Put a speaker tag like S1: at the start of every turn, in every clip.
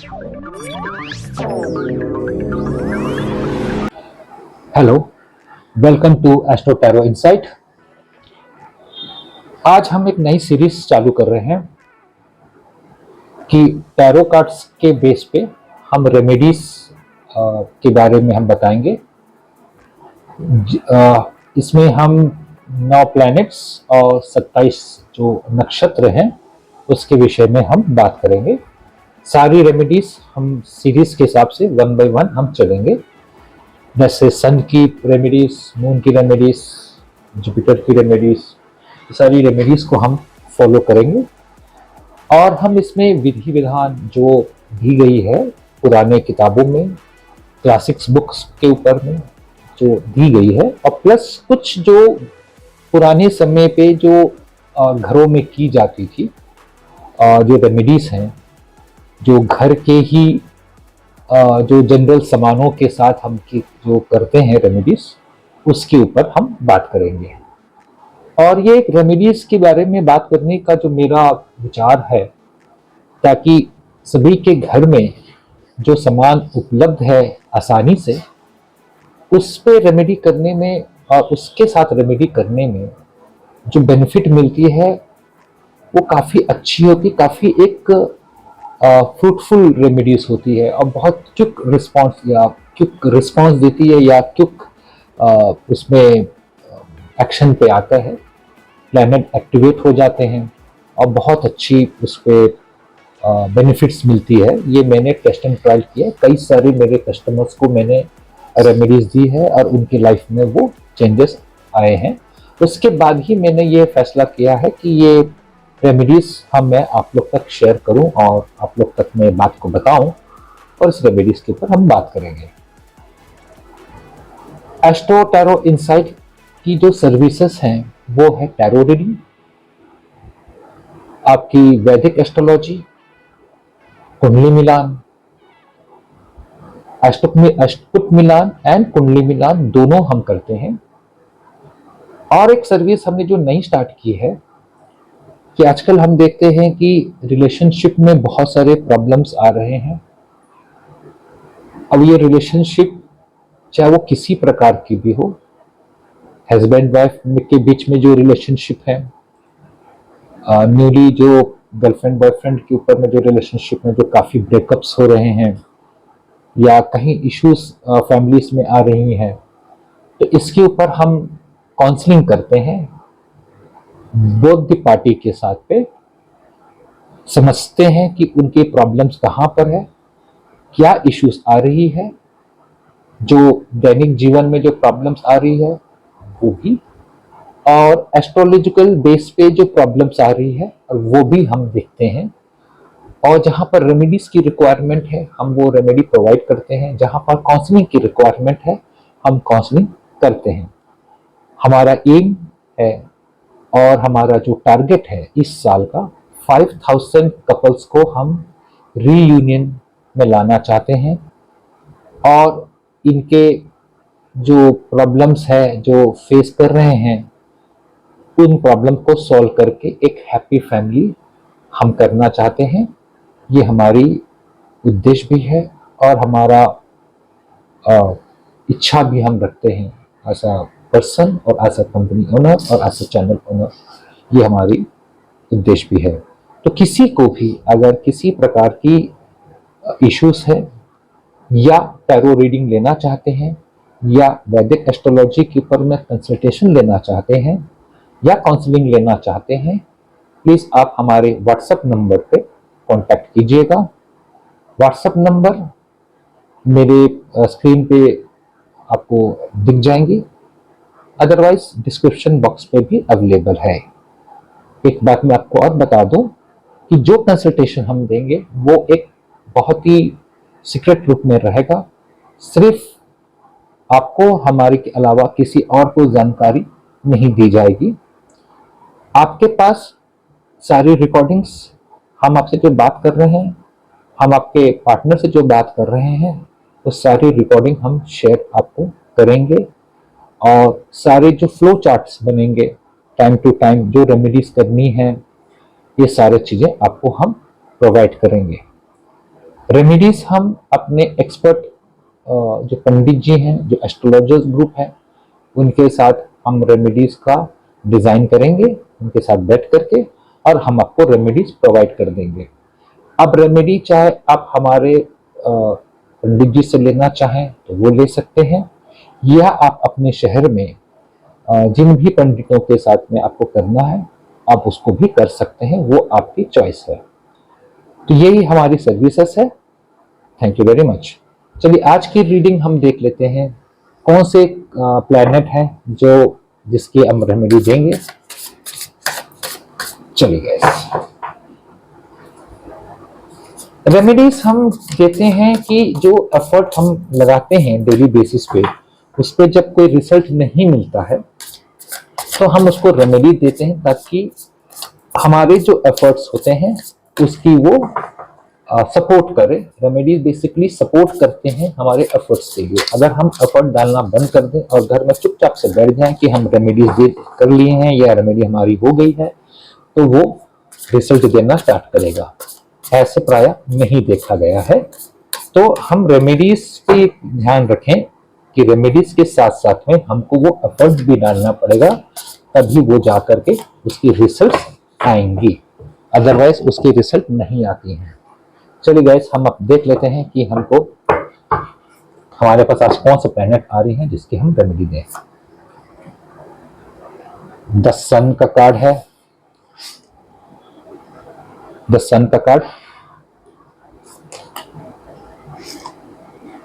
S1: Hello, welcome to astro tarot insight. आज हम एक नई सीरीज चालू कर रहे हैं कि टैरो कार्ड्स के बेस पे हम रेमेडीज के बारे में हम बताएंगे। इसमें हम 9 प्लैनेट्स और 27 जो नक्षत्र हैं उसके विषय में हम बात करेंगे। सारी रेमेडीज हम सीरीज के हिसाब से 1 बाय 1 हम चलेंगे, जैसे सन की रेमेडीज, मून की रेमेडीज, जुपिटर की रेमेडीज, सारी रेमेडीज को हम फॉलो करेंगे। और हम इसमें विधि विधान जो दी गई है पुराने किताबों में, क्लासिक्स बुक्स के ऊपर में जो दी गई है, और प्लस कुछ जो पुराने समय पे जो घरों में की जाती थी, जो रेमेडीज हैं, जो घर के ही जो जनरल सामानों के साथ हम जो करते हैं रेमेडीज, उसके ऊपर हम बात करेंगे। और ये रेमेडीज के बारे में बात करने का जो मेरा विचार है, ताकि सभी के घर में जो सामान उपलब्ध है आसानी से, उस पे रेमेडी करने में और उसके साथ रेमेडी करने में जो बेनिफिट मिलती है वो काफ़ी अच्छी होती, काफ़ी एक फ्रूटफुल रेमेडीज होती है, और बहुत क्विक रिस्पॉन्स देती है, या क्विक उसमें एक्शन पे आता है। प्लैनेट एक्टिवेट हो जाते हैं और बहुत अच्छी उस पर बेनिफिट्स मिलती है। ये मैंने टेस्ट एंड ट्रायल किया, कई सारे मेरे कस्टमर्स को मैंने रेमेडीज दी है और उनकी लाइफ में वो चेंजेस आए हैं। उसके बाद ही मैंने ये फैसला किया है कि ये रेमेडीज मैं आप लोग तक शेयर करूं और आप लोग तक मैं बात को बताऊं, और इस रेमेडीज के ऊपर हम बात करेंगे। एस्ट्रो टैरो इनसाइट की जो सर्विसेज हैं वो है टैरो रीडिंग, आपकी वैदिक एस्ट्रोलॉजी, कुंडली मिलान, अष्टपुट मिलान एंड कुंडली मिलान दोनों हम करते हैं। और एक सर्विस हमने जो नई स्टार्ट की है कि आजकल हम देखते हैं कि रिलेशनशिप में बहुत सारे प्रॉब्लम्स आ रहे हैं। अब ये रिलेशनशिप चाहे वो किसी प्रकार की भी हो, हस्बैंड वाइफ के बीच में जो रिलेशनशिप है, न्यूली जो गर्लफ्रेंड बॉयफ्रेंड के ऊपर में जो रिलेशनशिप में जो काफ़ी ब्रेकअप्स हो रहे हैं, या कहीं इश्यूज फैमिलीज में आ रही हैं, तो इसके ऊपर हम काउंसलिंग करते हैं बोथ द पार्टी के साथ पे, समझते हैं कि उनके प्रॉब्लम्स कहाँ पर है, क्या इश्यूज आ रही है, जो दैनिक जीवन में जो प्रॉब्लम्स आ रही है वो भी, और एस्ट्रोलॉजिकल बेस पे जो प्रॉब्लम्स आ रही है वो भी हम देखते हैं। और जहाँ पर रेमेडीज की रिक्वायरमेंट है हम वो रेमेडी प्रोवाइड करते हैं, जहाँ पर काउंसलिंग की रिक्वायरमेंट है हम काउंसलिंग करते हैं। हमारा एम है और हमारा जो टारगेट है इस साल का, 5000 कपल्स को हम रीयूनियन में लाना चाहते हैं, और इनके जो प्रॉब्लम्स है जो फेस कर रहे हैं उन प्रॉब्लम को सॉल्व करके एक हैप्पी फैमिली हम करना चाहते हैं। ये हमारी उद्देश्य भी है और हमारा इच्छा भी हम रखते हैं एज अ पर्सन और एज अ कंपनी ओनर और एज अ चैनल ओनर। ये हमारी उद्देश्य भी है। तो किसी को भी अगर किसी प्रकार की इश्यूज है, या टैरो रीडिंग लेना चाहते हैं, या वैदिक एस्ट्रोलॉजी के ऊपर में कंसल्टेशन लेना चाहते हैं, या काउंसलिंग लेना चाहते हैं, प्लीज़ आप हमारे व्हाट्सएप नंबर पे कांटेक्ट कीजिएगा। व्हाट्सएप नंबर मेरे स्क्रीन पे आपको दिख जाएंगी, अदरवाइज डिस्क्रिप्शन बॉक्स पे भी अवेलेबल है। एक बात मैं आपको और बता दूं कि जो कंसल्टेशन हम देंगे वो एक बहुत ही सीक्रेट रूप में रहेगा, सिर्फ आपको हमारे के अलावा किसी और को जानकारी नहीं दी जाएगी। आपके पास सारी रिकॉर्डिंग्स, हम आपसे जो बात कर रहे हैं, हम आपके पार्टनर से जो बात कर रहे हैं, वो सारी रिकॉर्डिंग हम शेयर आपको करेंगे, और सारे जो फ्लो चार्ट्स बनेंगे टाइम टू टाइम, जो रेमेडीज करनी है, ये सारी चीज़ें आपको हम प्रोवाइड करेंगे। रेमेडीज हम अपने एक्सपर्ट जो पंडित जी हैं, जो एस्ट्रोलॉजर्स ग्रुप है, उनके साथ हम रेमेडीज का डिजाइन करेंगे, उनके साथ बैठ करके, और हम आपको रेमेडीज प्रोवाइड कर देंगे। अब रेमेडी चाहे आप हमारे पंडित जी से लेना चाहें तो वो ले सकते हैं, या आप अपने शहर में जिन भी पंडितों के साथ में आपको करना है आप उसको भी कर सकते हैं, वो आपकी चॉइस है। तो यही हमारी सर्विसेज है। Thank you very much. चलिए आज की रीडिंग हम देख लेते हैं कौन से प्लैनेट हैं जो जिसकी हम रेमेडी देंगे। चलिए गाइस, रेमेडीज हम देते हैं कि जो एफर्ट हम लगाते हैं डेली बेसिस पे, उस पर जब कोई रिजल्ट नहीं मिलता है तो हम उसको रेमेडी देते हैं, ताकि हमारे जो एफर्ट्स होते हैं उसकी वो सपोर्ट करे। रेमेडीज बेसिकली सपोर्ट करते हैं हमारे एफर्ट्स के लिए। अगर हम एफर्ट डालना बंद कर दें और घर में चुपचाप से बैठ जाएं कि हम रेमेडीज दे कर लिए हैं या रेमेडी हमारी हो गई है, तो वो रिजल्ट देना स्टार्ट करेगा। ऐसे प्राय नहीं देखा गया है। तो हम रेमेडीज पे ध्यान रखें कि रेमेडीज के साथ साथ में हमको वो एफर्ट भी डालना पड़ेगा, तभी वो जा करके उसकी रिजल्ट आएंगी, अदरवाइज उसकी रिजल्ट नहीं आती हैं। चलिए गाइस, हम अब देख लेते हैं कि हमको हमारे पास आज कौन से प्लैनेट आ रही हैं जिसकी हम रेमेडी दें। द सन का कार्ड है, द सन का card,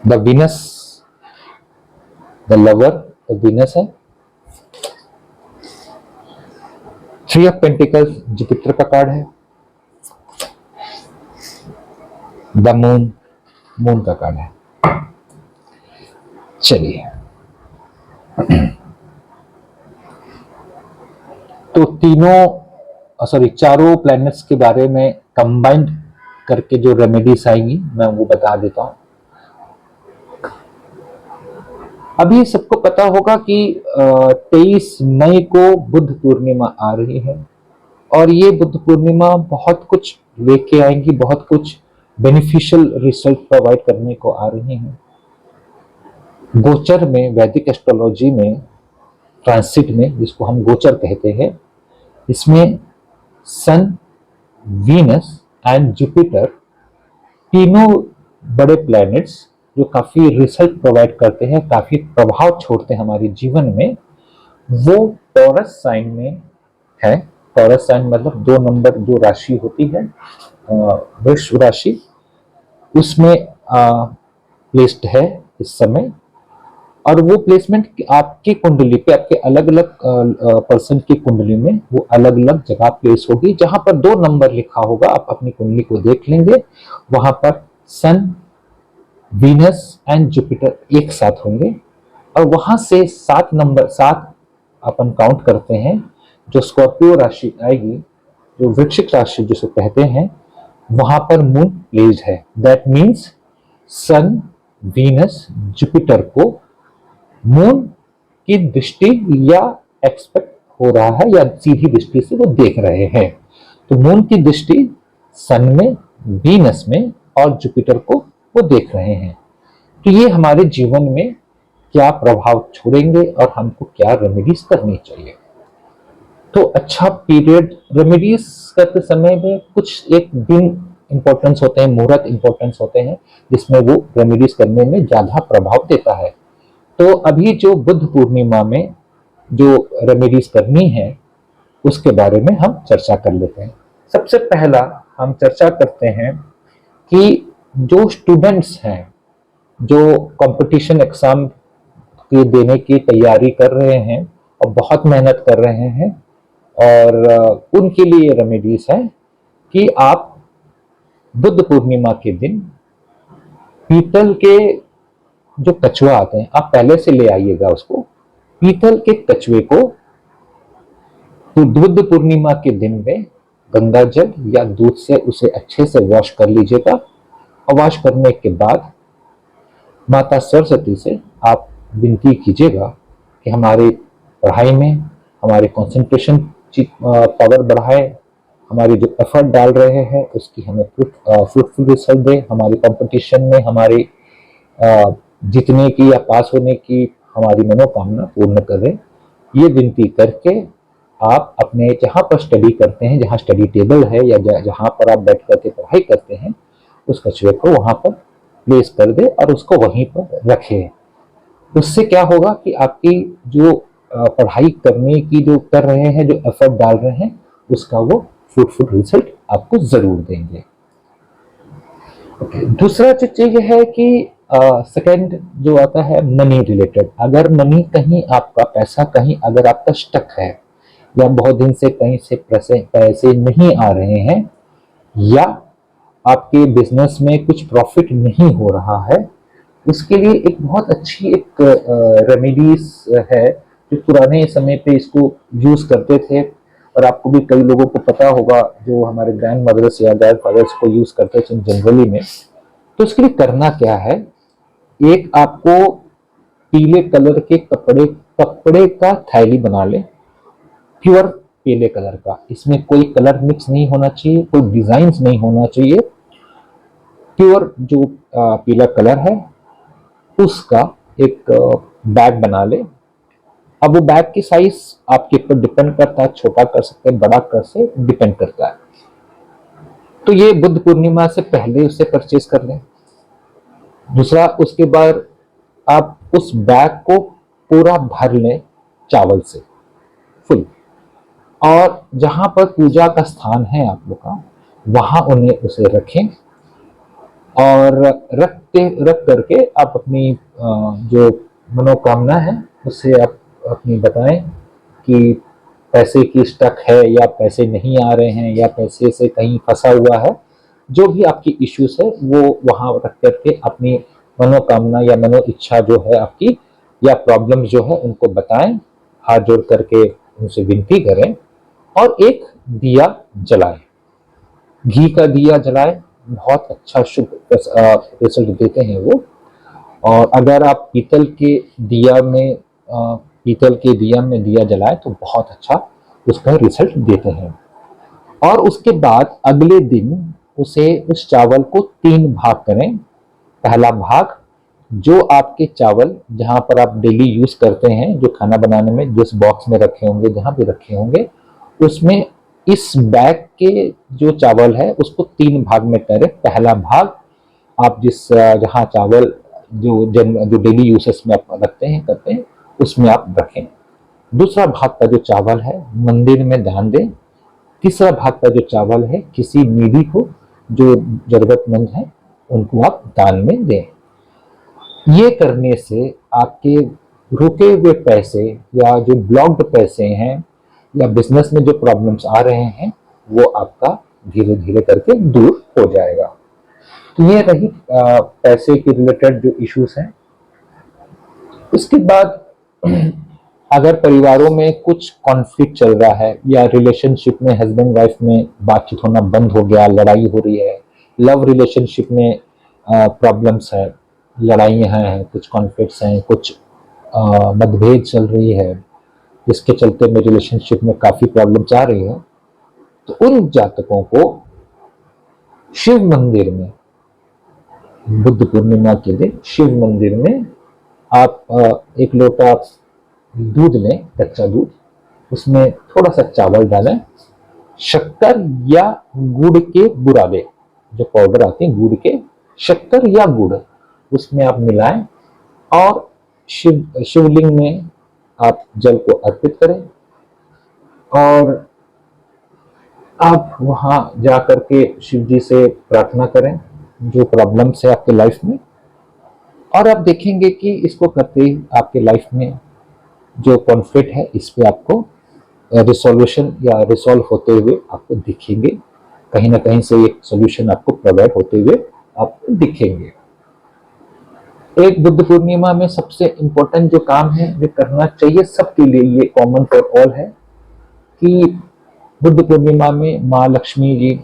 S1: the Venus, the lover, the Venus है, थ्री ऑफ पेंटिकल्स जुपिटर का कार्ड है, द मून, मून का कार्ड है। चलिए, तो चारों प्लैनेट्स के बारे में कंबाइंड करके जो रेमेडीज आएंगी मैं वो बता देता हूं। अभी सबको पता होगा कि 23 मई को बुद्ध पूर्णिमा आ रही है, और ये बुद्ध पूर्णिमा बहुत कुछ लेके आएंगी, बहुत कुछ बेनिफिशियल रिजल्ट प्रोवाइड करने को आ रही हैं। गोचर में, वैदिक एस्ट्रोलॉजी में, ट्रांसिट में, जिसको हम गोचर कहते हैं, इसमें सन, वीनस एंड जुपिटर तीनों बड़े प्लैनेट्स जो काफी रिजल्ट प्रोवाइड करते हैं, काफी प्रभाव छोड़ते हैं हमारे जीवन में, वो टॉरस साइन में है। टॉरस साइन मतलब 2 नंबर जो राशि होती है वृष राशि, उसमें प्लेस्ड है इस समय। और वो प्लेसमेंट आपकी कुंडली पे, आपके अलग अलग पर्सन की कुंडली में वो अलग अलग जगह प्लेस होगी। जहां पर 2 नंबर लिखा होगा, आप अपनी कुंडली को देख लेंगे, वहां पर सन, वीनस एंड जुपिटर एक साथ होंगे। और वहां से 7 नंबर, 7 अपन काउंट करते हैं, जो स्कॉर्पियो राशि आएगी, जो वृश्चिक राशि जिसे कहते हैं, वहां पर मून प्लेस्ड है। That means sun, Venus, Jupiter को मून की दृष्टि या एक्सपेक्ट हो रहा है, या सीधी दृष्टि से वो देख रहे हैं। तो मून की दृष्टि सन में, वीनस में और जुपिटर को वो देख रहे हैं। तो ये हमारे जीवन में क्या प्रभाव छोड़ेंगे और हमको क्या रेमेडीज करनी चाहिए। तो अच्छा पीरियड, रेमेडीज करते समय में कुछ एक दिन इंपॉर्टेंस होते हैं, मुहूर्त इंपॉर्टेंस होते हैं, जिसमें वो रेमेडीज करने में ज्यादा प्रभाव देता है। तो अभी जो बुद्ध पूर्णिमा में जो रेमेडीज करनी है उसके बारे में हम चर्चा कर लेते हैं। सबसे पहला हम चर्चा करते हैं कि जो स्टूडेंट्स हैं, जो कंपटीशन एग्जाम के देने की तैयारी कर रहे हैं और बहुत मेहनत कर रहे हैं, और उनके लिए रेमेडीज है कि आप बुद्ध पूर्णिमा के दिन पीतल के जो कछुआ आते हैं, आप पहले से ले आइएगा उसको। पीतल के कछुए को तो बुद्ध पूर्णिमा के दिन में गंगा जल या दूध से उसे अच्छे से वॉश कर लीजिएगा। और वॉश करने के बाद माता सरस्वती से आप विनती कीजिएगा कि हमारे पढ़ाई में हमारे कंसंट्रेशन पावर बढ़ाए, हमारी जो एफर्ट डाल रहे हैं उसकी हमें फ्रूटफुल रिजल्ट दे, हमारी कंपटीशन में हमारी जीतने की या पास होने की हमारी मनोकामना पूर्ण करें। ये विनती करके आप अपने जहाँ पर स्टडी करते हैं, जहाँ स्टडी टेबल है या जहाँ पर आप बैठ करके पढ़ाई करते हैं, उस कचरे को वहाँ पर प्लेस कर दे और उसको वहीं पर रखें। उससे क्या होगा कि आपकी जो पढ़ाई करने की जो कर रहे हैं, जो एफर्ट डाल रहे हैं, उसका वो फ्रूटफुल रिजल्ट आपको जरूर देंगे। दूसरा जो चीज है कि सेकंड जो आता है मनी रिलेटेड। अगर मनी कहीं आपका पैसा कहीं अगर आपका स्टक है या बहुत दिन से कहीं से पैसे नहीं आ रहे हैं या आपके बिजनेस में कुछ प्रॉफिट नहीं हो रहा है, उसके लिए एक बहुत अच्छी एक रेमेडीज है जो पुराने समय पे इसको यूज करते थे और आपको भी कई लोगों को पता होगा जो हमारे ग्रैंड मदर्स या ग्रैंड फादर्स को यूज करते थे जनरली में। तो इसके लिए करना क्या है, एक आपको पीले कलर के कपड़े का थैली बना ले, प्योर पीले कलर का, इसमें कोई कलर मिक्स नहीं होना चाहिए, कोई डिजाइन नहीं होना चाहिए, प्योर जो पीला कलर है उसका एक बैग बना ले। अब वो बैग की साइज आपके ऊपर डिपेंड करता है, छोटा कर सकते हैं, बड़ा कर से डिपेंड करता है। तो ये बुद्ध पूर्णिमा से पहले उसे परचेज कर लें। दूसरा, उसके बाद आप उस बैग को पूरा भर लें चावल से फुल, और जहां पर पूजा का स्थान है आप लोग का वहां उन्हें उसे रखें और रख करके आप अपनी जो मनोकामना है उससे आप अपनी बताएं कि पैसे की स्टक है या पैसे नहीं आ रहे हैं या पैसे से कहीं फंसा हुआ है, जो भी आपकी इश्यूज है वो वहां रख करके अपनी मनोकामना या मनो इच्छा जो है आपकी या प्रॉब्लम जो है उनको बताएं, हाथ जोड़ करके उनसे विनती करें और एक दिया जलाएं, घी का दिया जलाएं, बहुत अच्छा शुभ रिजल्ट देते हैं वो। और अगर आप पीतल के दिया में दिया जलाए तो बहुत अच्छा उसका रिजल्ट देते हैं। और उसके बाद अगले दिन उस चावल को 3 भाग करें। पहला भाग जो आपके चावल जहां पर आप डेली यूज करते हैं, जो खाना बनाने में जिस बॉक्स में रखे होंगे, जहां भी रखे होंगे, उसमें इस बैग के जो चावल है उसको 3 भाग में करें। पहला भाग आप जहां चावल जो डेली यूसेस में आप रखते हैं करते हैं उसमें आप रखें। दूसरा भाग का जो चावल है मंदिर में दान दें। तीसरा भाग का जो चावल है किसी नीडी को जो जरूरतमंद है उनको आप दान में दें। ये करने से आपके रुके हुए पैसे या जो ब्लॉक्ड पैसे हैं या बिजनेस में जो प्रॉब्लम्स आ रहे हैं वो आपका धीरे धीरे करके दूर हो जाएगा। तो ये रही पैसे के रिलेटेड जो इश्यूज हैं। उसके बाद अगर परिवारों में कुछ कॉन्फ्लिक्ट चल रहा है या रिलेशनशिप में हस्बैंड वाइफ में बातचीत होना बंद हो गया, लड़ाई हो रही है, लव रिलेशनशिप में प्रॉब्लम्स है, लड़ाइयाँ हैं, कुछ कॉन्फ्लिक्ट्स हैं, कुछ मतभेद चल रही है जिसके चलते में रिलेशनशिप में काफी प्रॉब्लम्स आ रही है, तो उन जातकों को शिव मंदिर में बुद्ध पूर्णिमा के दिन शिव मंदिर में आप एक लोटा दूध लें, कच्चा दूध, उसमें थोड़ा सा चावल डालें, शक्कर या गुड़ के बुरादे जो पाउडर आते हैं गुड़ के, शक्कर या गुड़ उसमें आप मिलाएं और शिवलिंग में आप जल को अर्पित करें और आप वहां जा करके शिव जी से प्रार्थना करें जो प्रॉब्लम्स है आपके लाइफ में, और आप देखेंगे कि इसको करते ही आपके लाइफ में जो कॉन्फ्लिक्ट है इस पे आपको रिसोल्यूशन या रिसॉल्व होते हुए आपको दिखेंगे, कहीं ना कहीं से एक सोल्यूशन आपको प्रोवाइड होते हुए आपको दिखेंगे। एक बुद्ध पूर्णिमा में सबसे इंपॉर्टेंट जो काम है जो करना चाहिए सबके लिए, ये कॉमन फॉर ऑल है कि बुद्ध पूर्णिमा में माँ लक्ष्मी जी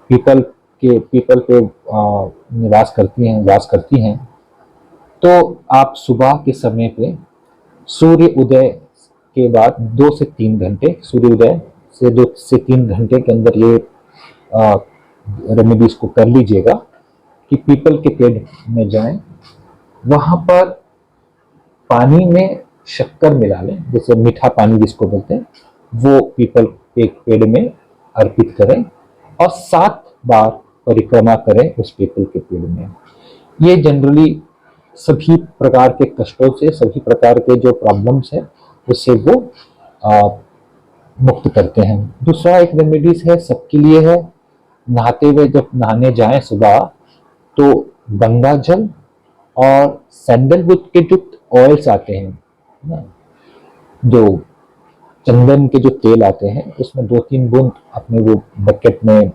S1: पीपल पे वास करती हैं। तो आप सुबह के समय पे सूर्य उदय के बाद 2 से 3 घंटे, सूर्योदय से 2 से 3 घंटे के अंदर ये रेमेडीज को कर लीजिएगा कि पीपल के पेड़ में जाएं, वहां पर पानी में शक्कर मिला लें, जैसे मीठा पानी जिसको बोलते हैं, वो पीपल के पेड़ में अर्पित करें और 7 बार परिक्रमा करें उस पीपल के पेड़ में। ये जनरली सभी प्रकार के कष्टों से, सभी प्रकार के जो प्रॉब्लम्स है उससे वो मुक्त करते हैं। दूसरा एक रेमेडीज है, सबके लिए है, नहाते हुए जब नहाने जाएं सुबह तो गंगा जल और सैंडलवुड के जो ऑयल्स आते हैं ना, जो चंदन के जो तेल आते हैं, उसमें 2-3 बूंद अपने वो बकेट में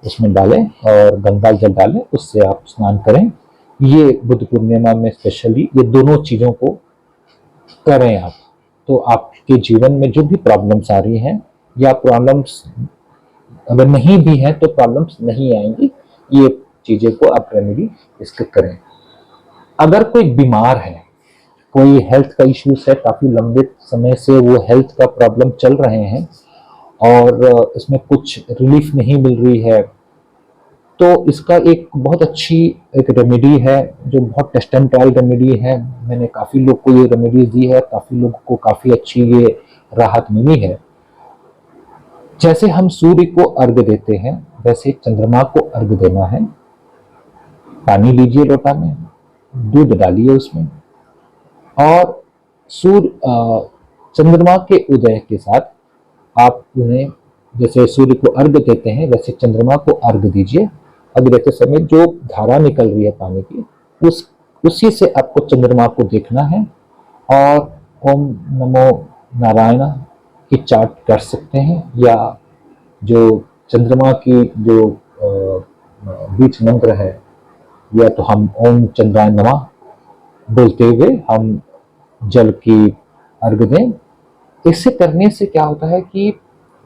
S1: उसमें डालें और गंगा जल डालें, उससे आप स्नान करें। ये बुद्ध पूर्णिमा में स्पेशली ये दोनों चीज़ों को करें आप, तो आपके जीवन में जो भी प्रॉब्लम्स आ रही हैं या प्रॉब्लम्स अगर नहीं भी हैं तो प्रॉब्लम्स नहीं आएंगी। ये चीज़ें को आप रेमेडी इसके करें। अगर कोई बीमार है, कोई हेल्थ का इश्यूज है, काफ़ी लंबे समय से वो हेल्थ का प्रॉब्लम चल रहे हैं और इसमें कुछ रिलीफ नहीं मिल रही है, तो इसका एक बहुत अच्छी एक रेमेडी है जो बहुत टेस्ट एंड ट्रायल रेमेडी है। मैंने काफ़ी लोग को ये रेमेडी दी है, काफ़ी लोगों को काफ़ी अच्छी ये राहत मिली है। जैसे हम सूर्य को अर्घ देते हैं, वैसे चंद्रमा को अर्घ देना है। पानी लीजिए लोटा में, दूध डालिए उसमें और चंद्रमा के उदय के साथ आप उन्हें, जैसे सूर्य को अर्घ देते हैं वैसे चंद्रमा को अर्घ दीजिए। अर्घ देते समय जो धारा निकल रही है पानी की, उसी से आपको चंद्रमा को देखना है और ओम नमो नारायण की चाट कर सकते हैं, या जो चंद्रमा की जो बीच मंत्र है, या तो हम ओम चंद्राय नमः बोलते हुए हम जल की अर्घ दें। इससे करने से क्या होता है कि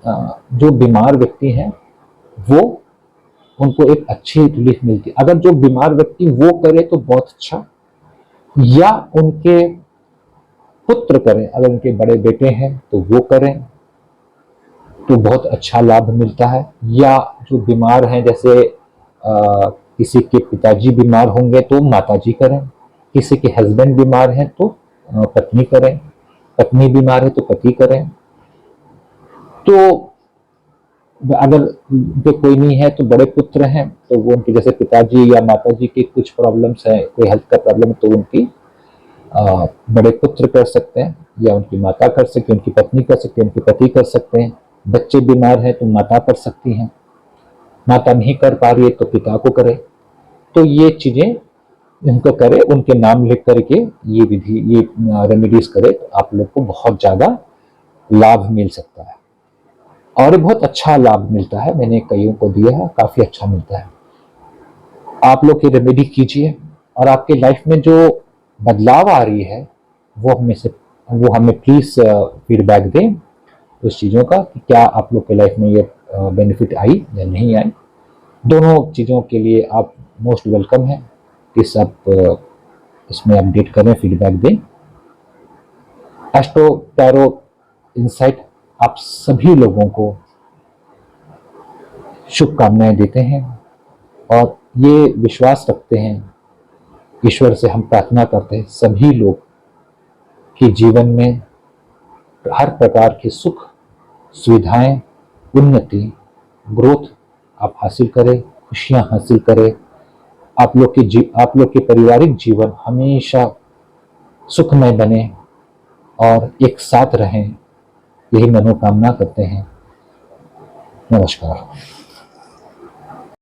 S1: जो बीमार व्यक्ति हैं वो, उनको एक अच्छी रिलीफ मिलती है। अगर जो बीमार व्यक्ति वो करे तो बहुत अच्छा, या उनके पुत्र करें, अगर उनके बड़े बेटे हैं तो वो करें तो बहुत अच्छा लाभ मिलता है। या जो बीमार हैं, जैसे किसी के पिताजी बीमार होंगे तो माताजी करें, किसी के हस्बैंड बीमार हैं तो पत्नी करें, पत्नी बीमार है तो पति करें। तो अगर उनके कोई नहीं है तो बड़े पुत्र हैं तो वो उनके, जैसे पिताजी या माताजी की कुछ प्रॉब्लम्स है, कोई हेल्थ का प्रॉब्लम, तो उनकी बड़े पुत्र कर सकते हैं, या उनकी माता कर सकती है, उनकी पत्नी कर सकती है, उनके पति कर सकते हैं। बच्चे बीमार हैं तो माता कर सकती हैं, माता नहीं कर पा रही है तो पिता को करे। तो ये चीजें उनको करे, उनके नाम लिख करके ये विधि, ये रेमेडीज करे तो आप लोग को बहुत ज्यादा लाभ मिल सकता है और बहुत अच्छा लाभ मिलता है। मैंने कईयों को दिया है, काफी अच्छा मिलता है। आप लोग ये रेमेडी कीजिए और आपके लाइफ में जो बदलाव आ रही है वो हमें प्लीज फीडबैक दें उस चीज़ों का, कि क्या आप लोग के लाइफ में ये बेनिफिट आई या नहीं आई। दोनों चीज़ों के लिए आप मोस्ट वेलकम हैं कि सब इसमें अपडेट करें, फीडबैक दें। एस्ट्रो टैरो इनसाइट आप सभी लोगों को शुभकामनाएं देते हैं और ये विश्वास रखते हैं, ईश्वर से हम प्रार्थना करते हैं सभी लोग कि जीवन में हर प्रकार की सुख, सुविधाएं, उन्नति, ग्रोथ आप हासिल करें, खुशियां हासिल करें। आप लोग के पारिवारिक जीवन हमेशा सुखमय बने और एक साथ रहें, यही मनोकामना करते हैं। नमस्कार।